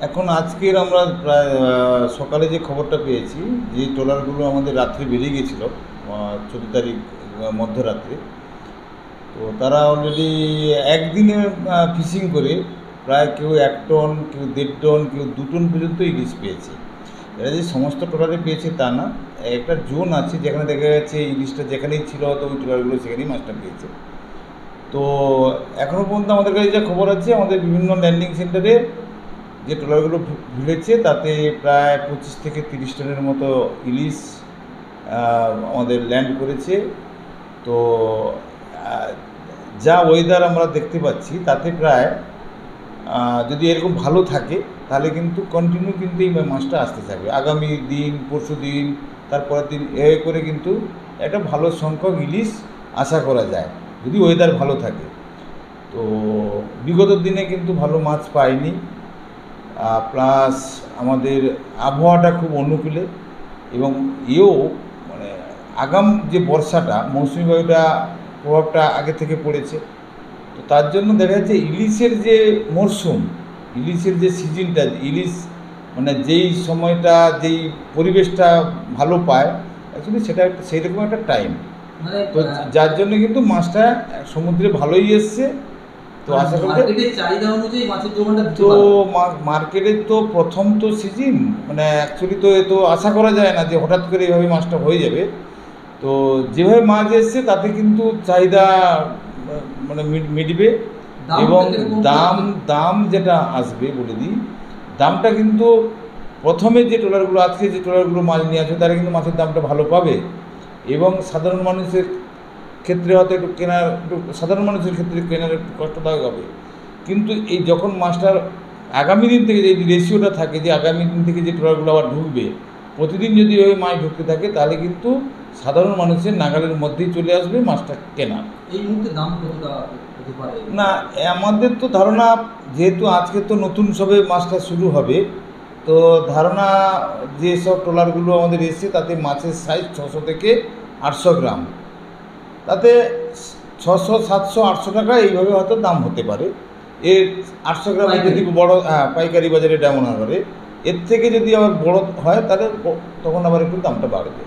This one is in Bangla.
এখন আজকের আমরা প্রায় সকালে যে খবরটা পেয়েছি যে ট্রলারগুলো আমাদের রাত্রে বেরিয়ে গেছিলো 14 তারিখ মধ্যরাত্রে। তো তারা অলরেডি একদিনে ফিশিং করে প্রায় কেউ 1 টন, কেউ 1.5 টন, কেউ 2 টন পর্যন্ত ইলিশ পেয়েছে। এরা যে সমস্ত ট্রলারে পেয়েছে তা না, একটা জোন আছে যেখানে দেখা যাচ্ছে ইলিশটা যেখানেই ছিল হয়তো ওই ট্রলারগুলো সেখানেই মাছটা পেয়েছে। তো এখনও পর্যন্ত আমাদের কাছে যা খবর আছে, আমাদের বিভিন্ন ল্যান্ডিং সেন্টারে যে ট্রলারগুলো ভিড়েছে তাতে প্রায় 25 থেকে 30 টনের মতো ইলিশ আমাদের ল্যান্ড করেছে। তো যা ওয়েদার আমরা দেখতে পাচ্ছি তাতে প্রায় যদি এরকম ভালো থাকে তাহলে কিন্তু কন্টিনিউ কিন্তু এই মাছটা আসতে থাকবে। আগামী দিন, পরশু দিন, তারপরের দিন এ করে কিন্তু একটা ভালো সংখ্যক ইলিশ আশা করা যায় যদি ওয়েদার ভালো থাকে। তো বিগত দিনে কিন্তু ভালো মাছ পাইনি, প্লাস আমাদের আবহাওয়াটা খুব অনুকূলে এবং মানে আগাম যে বর্ষাটা, মৌসুমি বায়ুটা প্রভাবটা আগে থেকে পড়েছে। তো তার জন্য দেখা যাচ্ছে ইলিশের যে মরশুম, ইলিশের যে সিজনটা, ইলিশ মানে যেই সময়টা যেই পরিবেশটা ভালো পায় অ্যাকচুয়ালি সেটা একটা সেইরকম একটা টাইম। তো যার জন্য কিন্তু মাছটা সমুদ্রে ভালোই এসছে। তো আশা করি চাহিদা অনুযায়ী মাছের যোগানটা তো মার্কেটের তো প্রথম তো সিজন, মানে অ্যাকচুয়ালি তো এ তো আশা করা যায় না যে হঠাৎ করে এইভাবে মাছটা হয়ে যাবে। তো যেভাবে মাছ এসছে তাতে কিন্তু চাহিদা মানে মিটবে এবং দাম যেটা আসবে বলে দিই, দামটা কিন্তু প্রথমে যে ট্রলারগুলো আজকে যে ট্রলারগুলো মাছ নিয়ে আসবে তারা কিন্তু মাছের দামটা ভালো পাবে এবং সাধারণ মানুষের ক্ষেত্রে হয়তো একটু কেনার, সাধারণ মানুষের ক্ষেত্রে কেনার একটু কষ্টদায়ক হবে। কিন্তু এই যখন মাছটার আগামী দিন থেকে যে রেশিওটা থাকে যে আগামী দিন থেকে যে ট্রলারগুলো আবার ঢুকবে, প্রতিদিন যদি ওই মাছ ঢুকতে থাকে তাহলে কিন্তু সাধারণ মানুষের নাগালের মধ্যেই চলে আসবে মাছটা কেনা। এই মুহূর্তে দাম কতটা হতে পারে না, আমাদের তো ধারণা, যেহেতু আজকে তো নতুন সবে মাছটা শুরু হবে, তো ধারণা যেসব ট্রলারগুলো আমাদের এসছে তাতে মাছের সাইজ 600 থেকে 800 গ্রাম, তাতে 600, 700, 800 টাকা এইভাবে হয়তো দাম হতে পারে। এর 800 গ্রামে যদি বড় পাইকারি বাজারে ডায়মন্ড হারবারে, এর থেকে যদি আবার বড় হয় তাহলে তখন আবার একটু দামটা বাড়বে।